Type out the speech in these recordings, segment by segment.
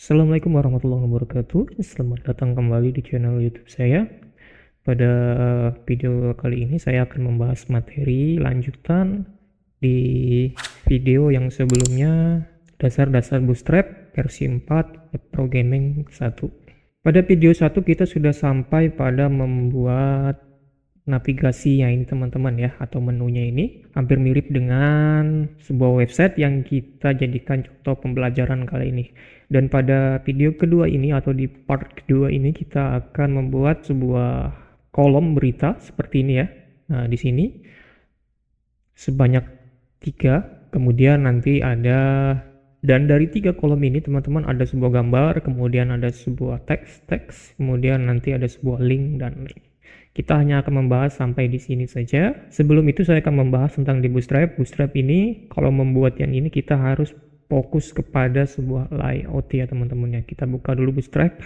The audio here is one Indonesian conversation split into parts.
Assalamualaikum warahmatullahi wabarakatuh. Selamat datang kembali di channel YouTube saya. Pada video kali ini saya akan membahas materi lanjutan di video yang sebelumnya, dasar-dasar Bootstrap versi 4 Web Programming 1. Pada video 1 kita sudah sampai pada membuat navigasinya ini teman-teman ya, atau menunya ini hampir mirip dengan sebuah website yang kita jadikan contoh pembelajaran kali ini. Dan pada video kedua ini atau di part kedua ini kita akan membuat sebuah kolom berita seperti ini ya. Nah, di sini sebanyak 3, kemudian nanti ada, dan dari 3 kolom ini teman-teman ada sebuah gambar, kemudian ada sebuah teks, kemudian nanti ada sebuah link dan link. Kita hanya akan membahas sampai di sini saja. Sebelum itu saya akan membahas tentang di Bootstrap. Bootstrap ini kalau membuat yang ini kita harus fokus kepada sebuah layout ya teman-teman ya. Kita buka dulu Bootstrap.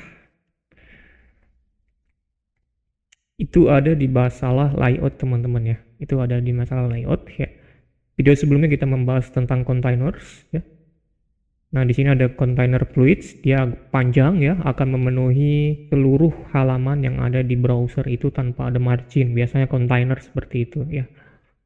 Itu ada di masalah layout teman-teman ya. Itu ada di masalah layout ya. Video sebelumnya kita membahas tentang containers ya. Nah, di sini ada container fluids, dia panjang ya, akan memenuhi seluruh halaman yang ada di browser itu tanpa ada margin. Biasanya container seperti itu ya.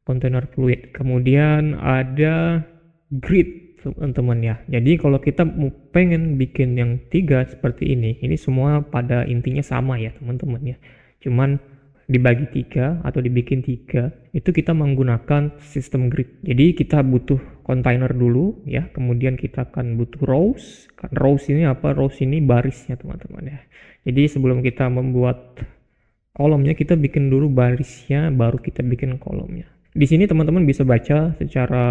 Container fluid. Kemudian ada grid teman-teman ya. Jadi kalau kita pengen bikin yang 3 seperti ini semua pada intinya sama ya teman-teman ya. Cuman dibagi 3 atau dibikin 3 itu kita menggunakan sistem grid. Jadi kita butuh container dulu ya, kemudian kita akan butuh rows. Rows ini apa? Rows ini barisnya teman-teman ya. Jadi sebelum kita membuat kolomnya kita bikin dulu barisnya, baru kita bikin kolomnya. Di sini teman-teman bisa baca secara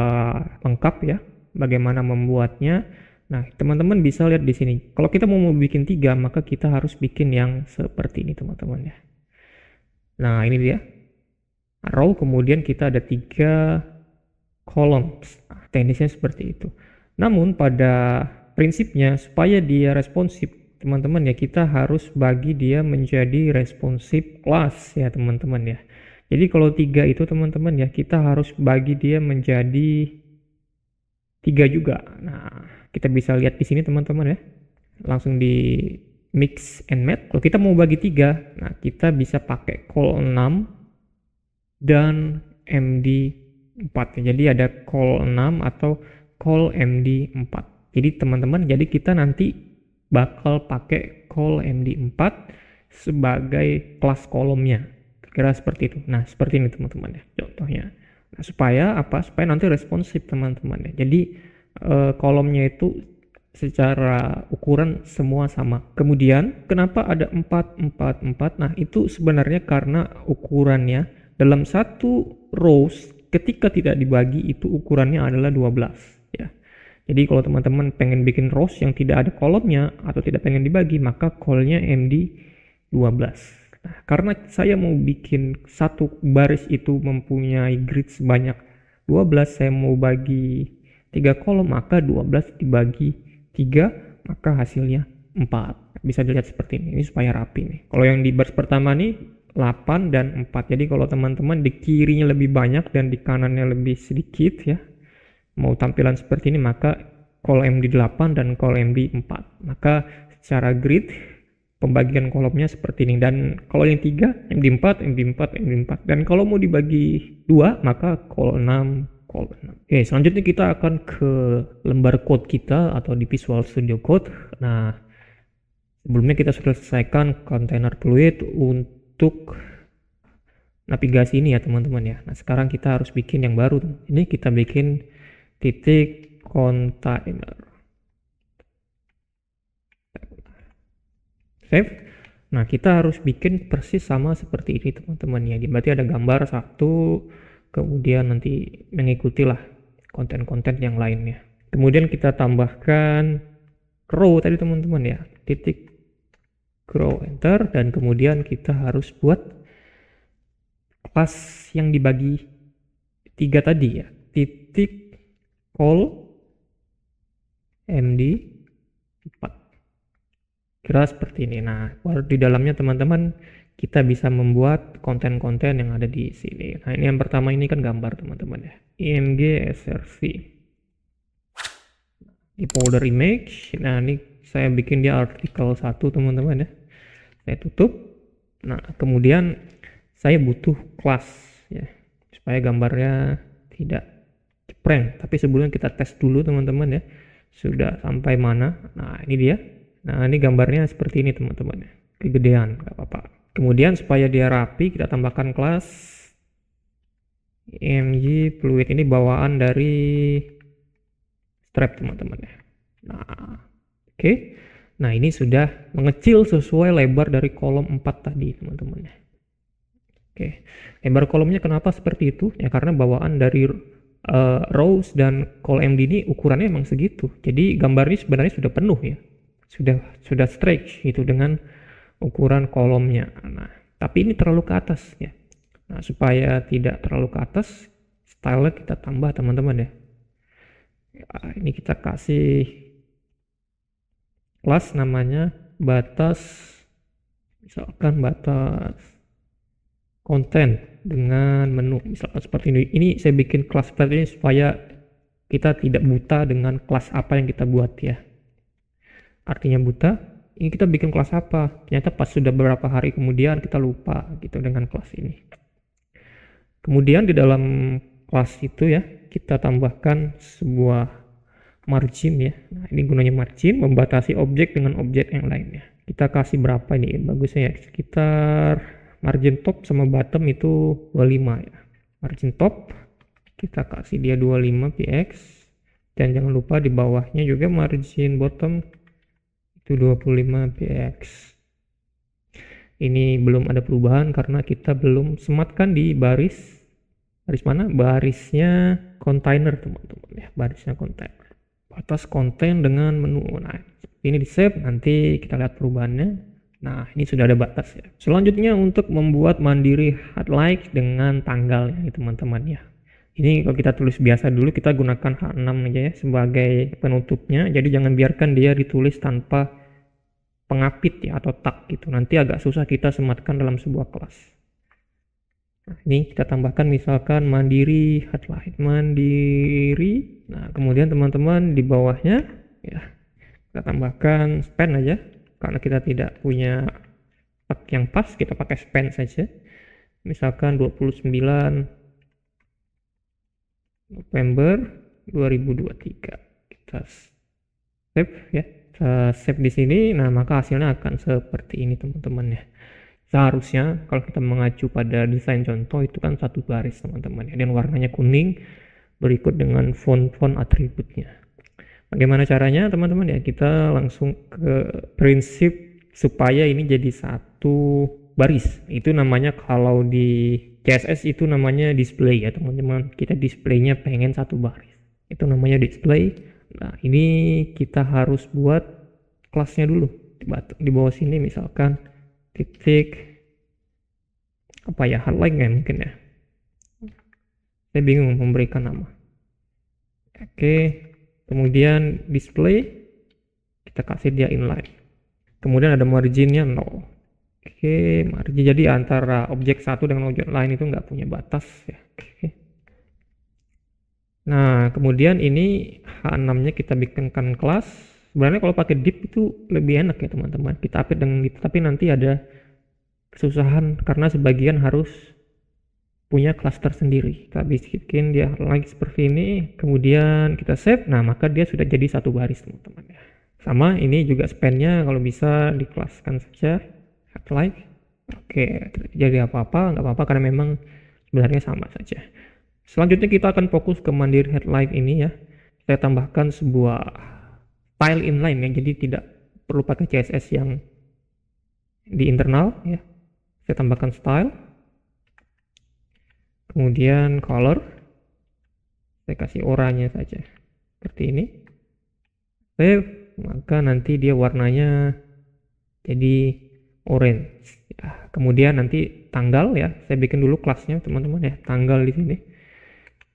lengkap ya bagaimana membuatnya. Nah, teman-teman bisa lihat di sini. Kalau kita mau bikin 3, maka kita harus bikin yang seperti ini teman-teman ya. Nah, ini dia row, kemudian kita ada 3 columns. Teknisnya seperti itu. Namun pada prinsipnya supaya dia responsif teman-teman ya, kita harus bagi dia menjadi responsive class ya teman-teman ya. Jadi kalau 3 itu teman-teman ya, kita harus bagi dia menjadi 3 juga. Nah, kita bisa lihat di sini teman-teman ya. Langsung di mix and match. Kalau kita mau bagi 3, nah kita bisa pakai call 6 dan MD4. Jadi ada call 6 atau call MD4. Jadi teman-teman, jadi kita nanti bakal pakai call MD4 sebagai kelas kolomnya. Kira seperti itu. Nah, seperti ini teman-teman ya contohnya. Nah, supaya apa? Supaya nanti responsif teman-teman ya. Jadi kolomnya itu secara ukuran semua sama. Kemudian kenapa ada 4, 4, 4? Nah, itu sebenarnya karena ukurannya dalam satu rows ketika tidak dibagi itu ukurannya adalah 12 ya. Jadi kalau teman-teman pengen bikin rows yang tidak ada kolomnya atau tidak pengen dibagi, maka call-nya MD 12. Nah, karena saya mau bikin satu baris itu mempunyai grid sebanyak 12, saya mau bagi 3 kolom, maka 12 dibagi 3, maka hasilnya 4. Bisa dilihat seperti ini supaya rapi nih. Kalau yang di baris pertama nih 8 dan 4. Jadi kalau teman-teman di kirinya lebih banyak dan di kanannya lebih sedikit ya, mau tampilan seperti ini, maka call MD8 dan call MD4. Maka secara grid pembagian kolomnya seperti ini. Dan kalau yang 3 MD4, MD4, MD4. Dan kalau mau dibagi 2, maka call 6. Oke, selanjutnya kita akan ke lembar code kita atau di Visual Studio Code. Nah, sebelumnya kita sudah selesaikan container fluid untuk navigasi ini ya teman-teman ya. Nah, sekarang kita harus bikin yang baru. Ini kita bikin titik container. Save. Nah, kita harus bikin persis sama seperti ini teman-teman ya. Berarti ada gambar satu, kemudian nanti mengikutilah konten-konten yang lainnya. Kemudian kita tambahkan row tadi teman-teman ya, titik grow, enter, dan kemudian kita harus buat kelas yang dibagi 3 tadi ya, titik call MD4. Kira seperti ini. Nah, di dalamnya teman-teman kita bisa membuat konten-konten yang ada di sini. Nah, ini yang pertama ini kan gambar teman-teman ya. IMG SRC. Di folder image. Nah, ini saya bikin dia artikel 1 teman-teman ya. Saya tutup. Nah, kemudian saya butuh kelas ya, supaya gambarnya tidak cepreng. Tapi sebelumnya kita tes dulu teman-teman ya, sudah sampai mana. Nah, ini dia. Nah, ini gambarnya seperti ini teman-teman ya, kegedean, nggak apa-apa. Kemudian supaya dia rapi, kita tambahkan kelas img fluid. Ini bawaan dari strap teman-teman ya. Nah, oke. Nah, ini sudah mengecil sesuai lebar dari kolom 4 tadi teman-teman ya. Oke, lebar kolomnya kenapa seperti itu? Ya karena bawaan dari rows dan col MD ini ukurannya emang segitu. Jadi gambar ini sebenarnya sudah penuh ya. Sudah stretch gitu dengan ukuran kolomnya. Nah, tapi ini terlalu ke atas ya. Nah, supaya tidak terlalu ke atas, style kita tambah teman-teman ya. Nah, ini kita kasih kelas namanya batas, misalkan batas konten dengan menu, misalkan seperti ini. Ini saya bikin kelas seperti ini supaya kita tidak buta dengan kelas apa yang kita buat ya. Artinya buta, ini kita bikin kelas apa, ternyata pas sudah beberapa hari kemudian kita lupa gitu dengan kelas ini. Kemudian di dalam kelas itu ya, kita tambahkan sebuah margin ya. Nah, ini gunanya margin, membatasi objek dengan objek yang lainnya. Kita kasih berapa ini bagusnya ya, sekitar margin top sama bottom itu 25 ya. Margin top kita kasih dia 25 px, dan jangan lupa di bawahnya juga margin bottom itu 25 px. Ini belum ada perubahan karena kita belum sematkan di baris mana? Barisnya kontainer teman-teman ya, barisnya kontainer. Batas konten dengan menu. Nah, ini di save, nanti kita lihat perubahannya. Nah, ini sudah ada batas ya. Selanjutnya untuk membuat mandiri highlight dengan tanggalnya teman-teman ya. Ini kalau kita tulis biasa dulu, kita gunakan H6 aja ya sebagai penutupnya. Jadi jangan biarkan dia ditulis tanpa pengapit ya atau tag gitu. Nanti agak susah kita sematkan dalam sebuah kelas. Nah, ini kita tambahkan misalkan mandiri highlight, mandiri. Nah, kemudian teman-teman di bawahnya ya kita tambahkan span aja, karena kita tidak punya tag yang pas, kita pakai span saja. Misalkan 29 November 2023. Kita save ya. Kita save di sini. Nah, maka hasilnya akan seperti ini teman-teman ya. Seharusnya kalau kita mengacu pada desain contoh itu kan satu baris teman-teman ya, dan warnanya kuning berikut dengan font atributnya. Bagaimana caranya teman-teman ya, kita langsung ke prinsip supaya ini jadi satu baris. Itu namanya kalau di CSS itu namanya display ya teman-teman. Kita displaynya pengen satu baris, itu namanya display. Nah, ini kita harus buat kelasnya dulu di bawah sini, misalkan titik apa ya, highlight ya mungkin ya, saya bingung memberikan nama. Oke, kemudian display kita kasih dia inline, kemudian ada marginnya 0. Oke, margin, jadi antara objek satu dengan objek lain itu nggak punya batas ya. Oke. Nah, kemudian ini H6 nya kita bikinkan kelas. Sebenarnya kalau pakai div itu lebih enak ya teman-teman, kita update dengan div, tapi nanti ada kesusahan karena sebagian harus punya kelas tersendiri. Kita bikin dia lagi seperti ini, kemudian kita save. Nah, maka dia sudah jadi satu baris teman-teman ya. Sama ini juga span-nya kalau bisa dikelaskan saja highlight. Oke, jadi apa-apa nggak apa-apa karena memang sebenarnya sama saja. Selanjutnya kita akan fokus ke mandiri headlight ini ya. Saya tambahkan sebuah style inline ya, jadi tidak perlu pakai CSS yang di internal ya. Saya tambahkan style, kemudian color, saya kasih oranye saja seperti ini. Save, maka nanti dia warnanya jadi orange ya. Kemudian nanti tanggal ya, saya bikin dulu kelasnya teman-teman ya, tanggal di sini.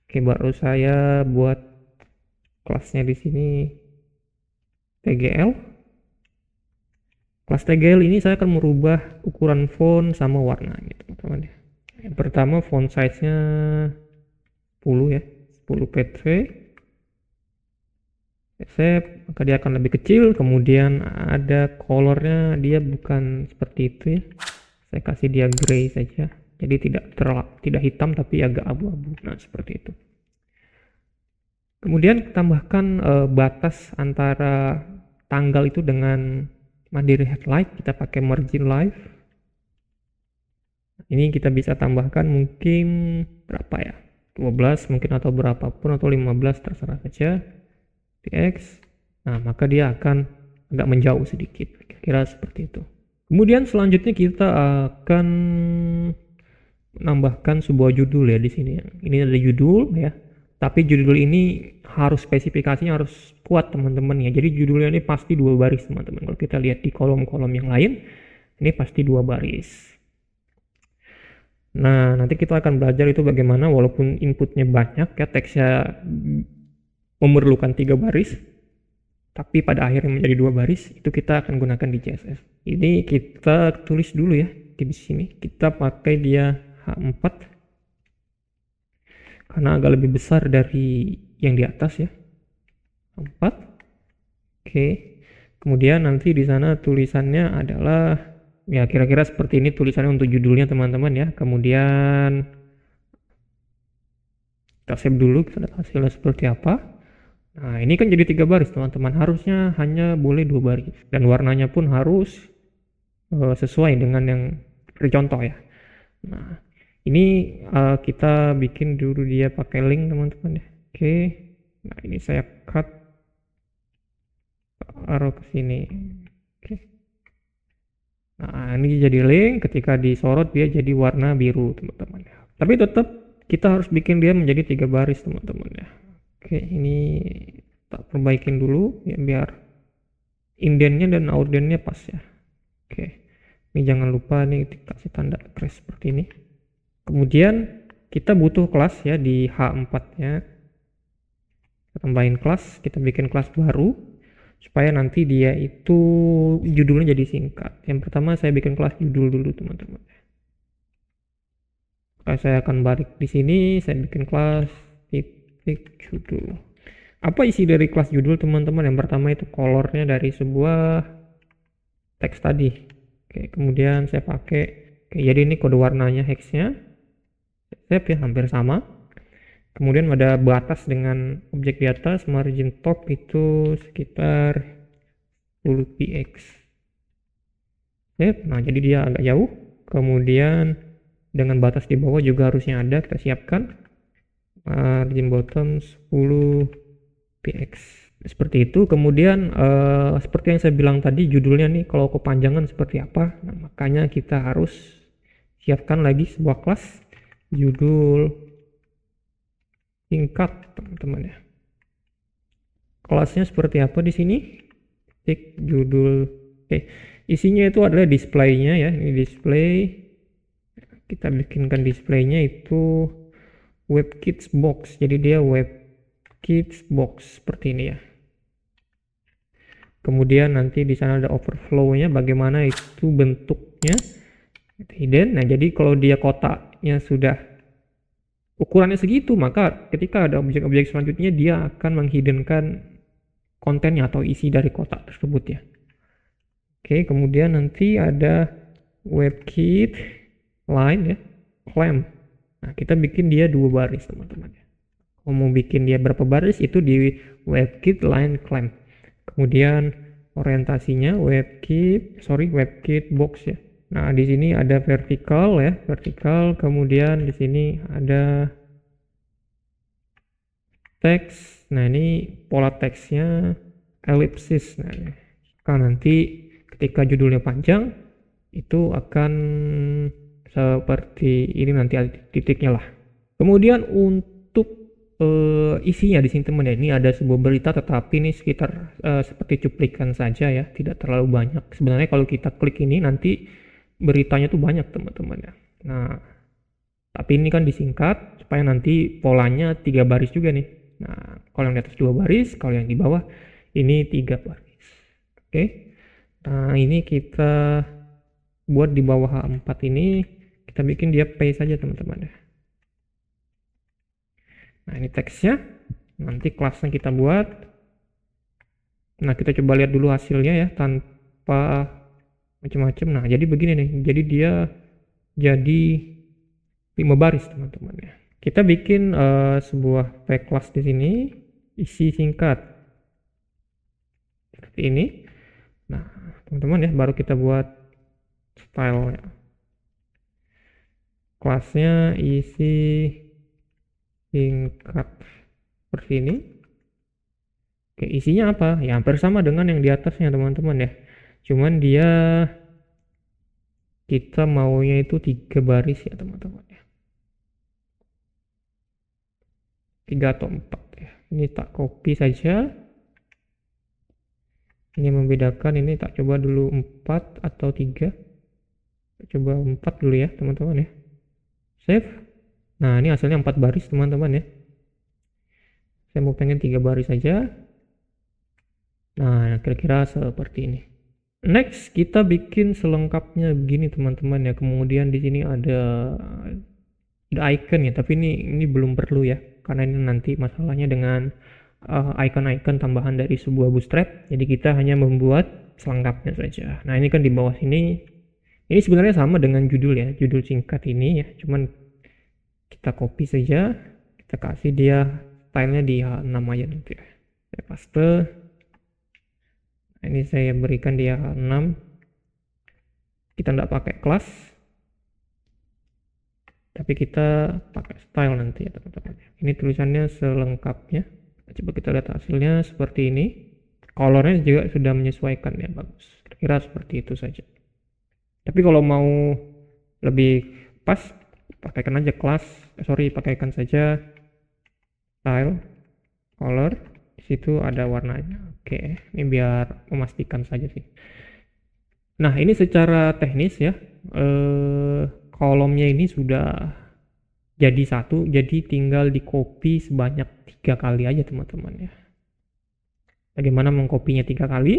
Oke, baru saya buat kelasnya di sini TGL. Kelas TGL ini saya akan merubah ukuran font sama warnanya teman-teman ya. Yang pertama font size-nya 10 ya, 10 pc. Save, maka dia akan lebih kecil. Kemudian ada colornya, dia bukan seperti itu ya, saya kasih dia gray saja, jadi tidak hitam tapi agak abu-abu. Nah seperti itu. Kemudian tambahkan batas antara tanggal itu dengan mandiri headlight, kita pakai margin live. Ini kita bisa tambahkan mungkin berapa ya, 12 mungkin, atau berapapun, atau 15, terserah saja. Px. Nah maka dia akan agak menjauh sedikit, kira-kira seperti itu. Kemudian selanjutnya kita akan menambahkan sebuah judul ya di sini. Ini ada judul ya, tapi judul ini harus spesifikasinya harus kuat teman-teman ya. Jadi judulnya ini pasti 2 baris teman-teman. Kalau kita lihat di kolom-kolom yang lain, ini pasti 2 baris. Nah nanti kita akan belajar itu bagaimana walaupun inputnya banyak ya, teksnya memerlukan 3 baris, tapi pada akhirnya menjadi 2 baris, itu kita akan gunakan di CSS. Ini kita tulis dulu ya di sini. Kita pakai dia H4 karena agak lebih besar dari yang di atas ya. H4. Oke. Kemudian nanti di sana tulisannya adalah ya kira-kira seperti ini tulisannya untuk judulnya teman-teman ya. Kemudian kita save dulu, kita lihat hasilnya seperti apa. Nah ini kan jadi 3 baris teman-teman, harusnya hanya boleh 2 baris, dan warnanya pun harus sesuai dengan yang contoh ya. Nah ini kita bikin dulu dia pakai link teman-teman ya. Oke. Nah ini saya cut, taruh ke sini. Oke. Nah ini jadi link, ketika disorot dia jadi warna biru teman-teman ya. Tapi tetap kita harus bikin dia menjadi 3 baris teman-teman ya. Oke, ini tak perbaikin dulu ya biar indennya dan outdennya pas ya. Oke, ini jangan lupa nih dikasih tanda crash seperti ini. Kemudian kita butuh kelas ya di H4 nya. Kita tambahin kelas, kita bikin kelas baru supaya nanti dia itu judulnya jadi singkat. Yang pertama saya bikin kelas judul dulu teman-teman. Maka saya akan balik di sini, saya bikin kelas titik judul. Apa isi dari kelas judul teman-teman? Yang pertama itu colornya dari sebuah teks tadi. Oke, kemudian saya pakai, oke, jadi ini kode warnanya hexnya, save ya, hampir sama. Kemudian ada batas dengan objek di atas, margin top itu sekitar 10 px. Save. Nah jadi dia agak jauh. Kemudian dengan batas di bawah juga harusnya ada, kita siapkan margin bottom 10 px seperti itu. Kemudian seperti yang saya bilang tadi, judulnya nih kalau kepanjangan seperti apa, nah makanya kita harus siapkan lagi sebuah kelas judul singkat teman-teman ya. Kelasnya seperti apa di sini, titik judul. Oke, isinya itu adalah displaynya ya, ini display. Kita bikinkan displaynya itu WebKit box, jadi dia WebKit box seperti ini ya. Kemudian nanti di sana ada overflow-nya, bagaimana itu bentuknya, hidden. Nah jadi kalau dia kotaknya sudah ukurannya segitu, maka ketika ada objek-objek selanjutnya dia akan menghiddenkan kontennya atau isi dari kotak tersebut ya. Oke, kemudian nanti ada WebKit line ya, clamp. Nah kita bikin dia 2 baris teman-teman ya. Kalau mau bikin dia berapa baris itu di WebKit line clamp. Kemudian orientasinya WebKit box ya. Nah di sini ada vertikal ya, vertikal. Kemudian di sini ada teks. Nah ini pola teksnya ellipsis. Nah nanti ketika judulnya panjang itu akan seperti ini, nanti ada titiknya lah. Kemudian untuk isinya di sini teman ya, ini ada sebuah berita tetapi ini sekitar seperti cuplikan saja ya, tidak terlalu banyak. Sebenarnya kalau kita klik ini nanti beritanya tuh banyak teman-teman ya. Nah tapi ini kan disingkat supaya nanti polanya 3 baris juga nih. Nah kalau yang di atas 2 baris, kalau yang di bawah ini 3 baris. Oke, nah ini kita buat di bawah H4 ini, kita bikin dia P saja teman-teman ya. Nah ini teksnya, nanti kelasnya kita buat Nah, kita coba lihat dulu hasilnya ya, tanpa macam-macam. Nah, jadi begini nih. Jadi dia jadi 5 baris, teman-teman ya. Kita bikin sebuah tag class di sini, isi singkat seperti ini. Nah, teman-teman ya, baru kita buat style kelasnya isi singkat seperti ini. Oke, isinya apa? Ya hampir sama dengan yang di atasnya, teman-teman ya. Cuman dia kita maunya itu 3 baris ya, teman-teman ya. 3 atau 4 ya. Ini tak copy saja. Ini membedakan, ini tak coba dulu 4 atau 3. Coba 4 dulu ya, teman-teman ya. Save. Nah, ini hasilnya 4 baris, teman-teman ya. Saya mau pengen 3 baris saja. Nah, kira-kira seperti ini. Next, kita bikin selengkapnya begini, teman-teman ya. Kemudian di sini ada icon ya, tapi ini belum perlu ya, karena ini nanti masalahnya dengan icon-icon tambahan dari sebuah bootstrap. Jadi kita hanya membuat selengkapnya saja. Nah, ini kan di bawah sini, ini sebenarnya sama dengan judul ya, judul singkat ini ya, cuman kita copy saja, kita kasih dia stylenya di H6 aja nanti ya. Saya paste. Nah, ini saya berikan dia H6. Kita tidak pakai kelas, tapi kita pakai style nanti ya, teman-teman. Ini tulisannya selengkapnya. Coba kita lihat hasilnya seperti ini. Colornya juga sudah menyesuaikan ya, bagus. Kira-kira seperti itu saja. Tapi kalau mau lebih pas, pakaikan aja kelas, pakaikan saja style, color. Di situ ada warnanya. Oke, ini biar memastikan saja sih. Nah, ini secara teknis ya, kolomnya ini sudah jadi satu, jadi tinggal di copy sebanyak 3 kali aja, teman-teman ya. Bagaimana mengkopinya 3 kali?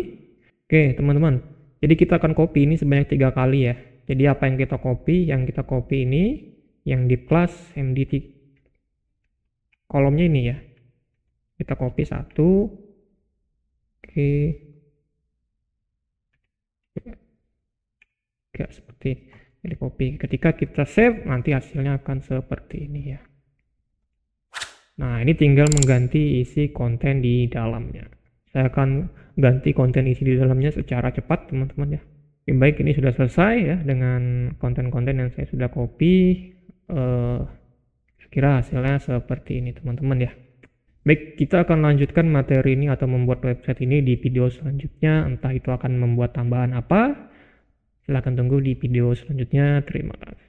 Oke, teman-teman. Jadi kita akan copy ini sebanyak 3 kali ya. Jadi apa yang kita copy? Yang kita copy ini, yang di plus MD kolomnya ini ya. Kita copy 1. Oke. Kayak seperti ini, copy. Ketika kita save, nanti hasilnya akan seperti ini ya. Nah, ini tinggal mengganti isi konten di dalamnya. Saya akan ganti konten isi di dalamnya secara cepat, teman-teman ya. Baik, ini sudah selesai ya dengan konten-konten yang saya sudah copy. Kira hasilnya seperti ini, teman-teman ya. Baik, kita akan lanjutkan materi ini atau membuat website ini di video selanjutnya. Entah itu akan membuat tambahan apa. Silahkan tunggu di video selanjutnya. Terima kasih.